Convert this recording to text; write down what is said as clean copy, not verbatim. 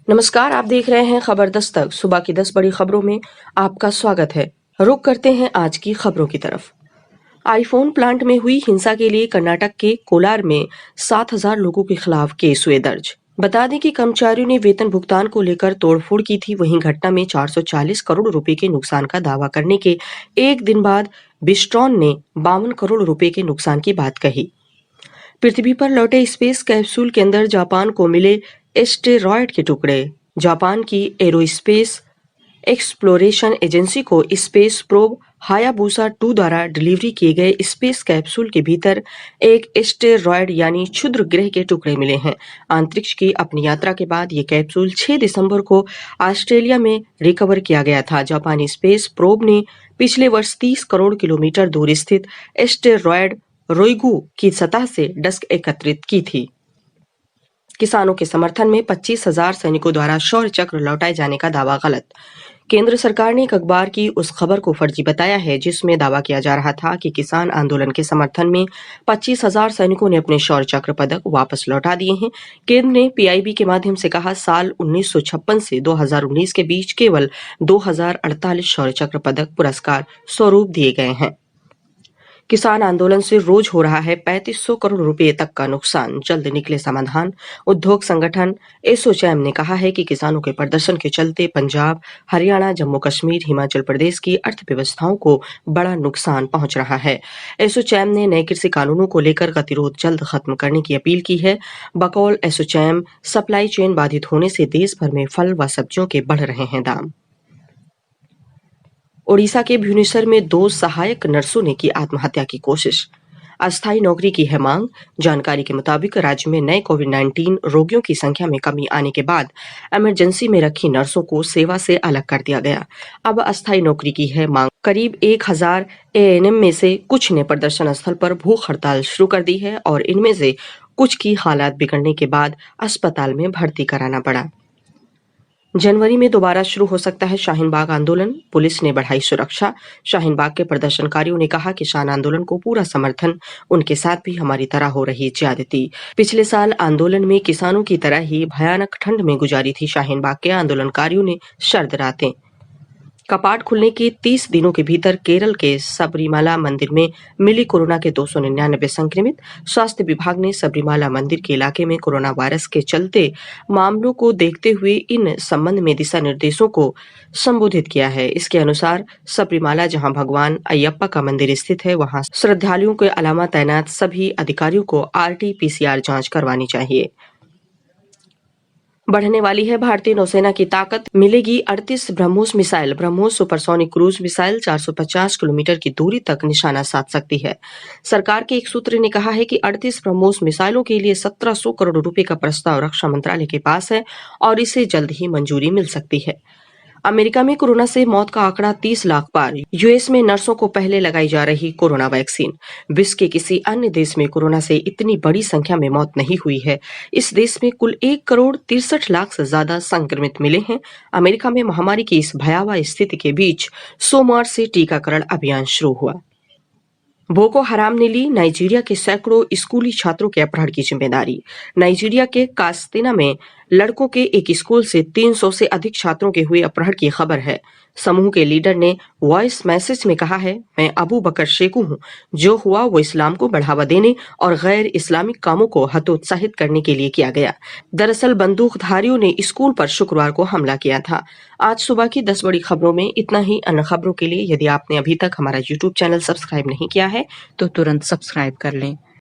नमस्कार, आप देख रहे हैं खबर दस्तक। सुबह की 10 बड़ी खबरों में आपका स्वागत है। रुक करते हैं आज की खबरों की तरफ। आईफोन प्लांट में हुई हिंसा के लिए कर्नाटक के कोलार में 7,000 लोगों के खिलाफ केस हुए दर्ज। बता दें कि कर्मचारियों ने वेतन भुगतान को लेकर तोड़फोड़ की थी। वहीं घटना में 440 करोड़ रुपए के नुकसान का दावा करने के एक दिन बाद बिस्ट्रॉन ने 52 करोड़ रुपए के नुकसान की बात कही। पृथ्वी पर लौटे स्पेस कैप्सूल के अंदर जापान को मिले एस्टेरॉयड के टुकड़े। जापान की एरोस्पेस एक्सप्लोरेशन एजेंसी को स्पेस प्रोब हायाबुसा 2 द्वारा डिलीवरी किए गए स्पेस कैप्सूल के भीतर एक एस्टेरॉयड यानी क्षुद्र ग्रह के टुकड़े मिले हैं। अंतरिक्ष की अपनी यात्रा के बाद ये कैप्सूल 6 दिसंबर को ऑस्ट्रेलिया में रिकवर किया गया था। जापानी स्पेस प्रोब ने पिछले वर्ष 30 करोड़ किलोमीटर दूर स्थित एस्टेरॉयड रोइगु की सतह से डस्ट एकत्रित की थी। किसानों के समर्थन में 25,000 सैनिकों द्वारा शौर्य चक्र लौटाए जाने का दावा गलत। केंद्र सरकार ने एक अखबार की उस खबर को फर्जी बताया है जिसमें दावा किया जा रहा था कि किसान आंदोलन के समर्थन में 25,000 सैनिकों ने अपने शौर्य चक्र पदक वापस लौटा दिए हैं। केंद्र ने पीआईबी के माध्यम से कहा, साल 1956 से 2019 के बीच केवल 2048 शौर्य चक्र पदक पुरस्कार स्वरूप दिए गए हैं। किसान आंदोलन से रोज हो रहा है 3500 करोड़ रुपए तक का नुकसान, जल्द निकले समाधान। उद्योग संगठन एसोचैम ने कहा है कि किसानों के प्रदर्शन के चलते पंजाब, हरियाणा, जम्मू कश्मीर, हिमाचल प्रदेश की अर्थव्यवस्थाओं को बड़ा नुकसान पहुंच रहा है। एसोचैम ने नए कृषि कानूनों को लेकर गतिरोध जल्द खत्म करने की अपील की है। बकौल एसोचैम, सप्लाई चेन बाधित होने से देश भर में फल व सब्जियों के बढ़ रहे हैं दाम। ओडिशा के भुवनेश्वर में 2 सहायक नर्सों ने की आत्महत्या की कोशिश। अस्थायी नौकरी की है मांग। जानकारी के मुताबिक राज्य में नए कोविड-19 रोगियों की संख्या में कमी आने के बाद इमरजेंसी में रखी नर्सों को सेवा से अलग कर दिया गया। अब अस्थायी नौकरी की है मांग। करीब 1,000 एएनएम में से कुछ ने प्रदर्शन स्थल पर भूख हड़ताल शुरू कर दी है और इनमें से कुछ की हालत बिगड़ने के बाद अस्पताल में भर्ती कराना पड़ा। जनवरी में दोबारा शुरू हो सकता है शाहीन बाग आंदोलन। पुलिस ने बढ़ाई सुरक्षा। शाहीन बाग के प्रदर्शनकारियों ने कहा, किसान आंदोलन को पूरा समर्थन, उनके साथ भी हमारी तरह हो रही ज्यादती। पिछले साल आंदोलन में किसानों की तरह ही भयानक ठंड में गुजारी थी शाहीन बाग के आंदोलनकारियों ने सर्द रातें। कपाट खुलने के 30 दिनों के भीतर केरल के सबरीमाला मंदिर में मिली कोरोना के 299 संक्रमित। स्वास्थ्य विभाग ने सबरीमाला मंदिर के इलाके में कोरोना वायरस के चलते मामलों को देखते हुए इन संबंध में दिशा निर्देशों को संबोधित किया है। इसके अनुसार सबरीमाला, जहां भगवान अयप्पा का मंदिर स्थित है, वहां श्रद्धालुओं के अलावा तैनात सभी अधिकारियों को आरटी-पीसीआर जांच करवानी चाहिए। बढ़ने वाली है भारतीय नौसेना की ताकत। मिलेगी 38 BrahMos missile. BrahMos supersonic cruise missile 450 kilometre की दूरी तक निशाना साध सकती है। सरकार के एक सूत्र ने कहा है कि 38 ब्रह्मोस मिसाइलों के लिए 1700 करोड़ रुपए का प्रस्ताव रक्षा मंत्रालय के पास है और इसे जल्द ही मंजूरी मिल सकती है। अमेरिका में कोरोना से मौत का आंकड़ा 30 लाख पार। यूएस में नर्सों को पहले लगाई जा रही कोरोना वैक्सीन। विश्व के किसी अन्य देश में कोरोना से इतनी बड़ी संख्या में मौत नहीं हुई है। इस देश में कुल 1 करोड़ 63 लाख से ज्यादा संक्रमित मिले हैं। अमेरिका में महामारी की इस भयावह स्थिति के बीच सोमवार से टीकाकरण अभियान शुरू हुआ। बोको हराम ने ली नाइजीरिया के सैकड़ों स्कूली छात्रों के अपहरण की जिम्मेदारी। नाइजीरिया के कास्तिना में लड़कों के एक स्कूल से 300 से अधिक छात्रों के हुए अपहरण की खबर है। समूह के लीडर ने वॉइस मैसेज में कहा है, मैं अबू बकर शेकू हूं। जो हुआ वो इस्लाम को बढ़ावा देने और गैर इस्लामिक कामों को हतोत्साहित करने के लिए किया गया। दरअसल बंदूकधारियों ने स्कूल पर शुक्रवार को हमला किया था। आज सुबह की 10 बड़ी खबरों में इतना ही। अन्य खबरों के लिए यदि आपने अभी तक हमारा यूट्यूब चैनल सब्सक्राइब नहीं किया है तो तुरंत सब्सक्राइब कर लें।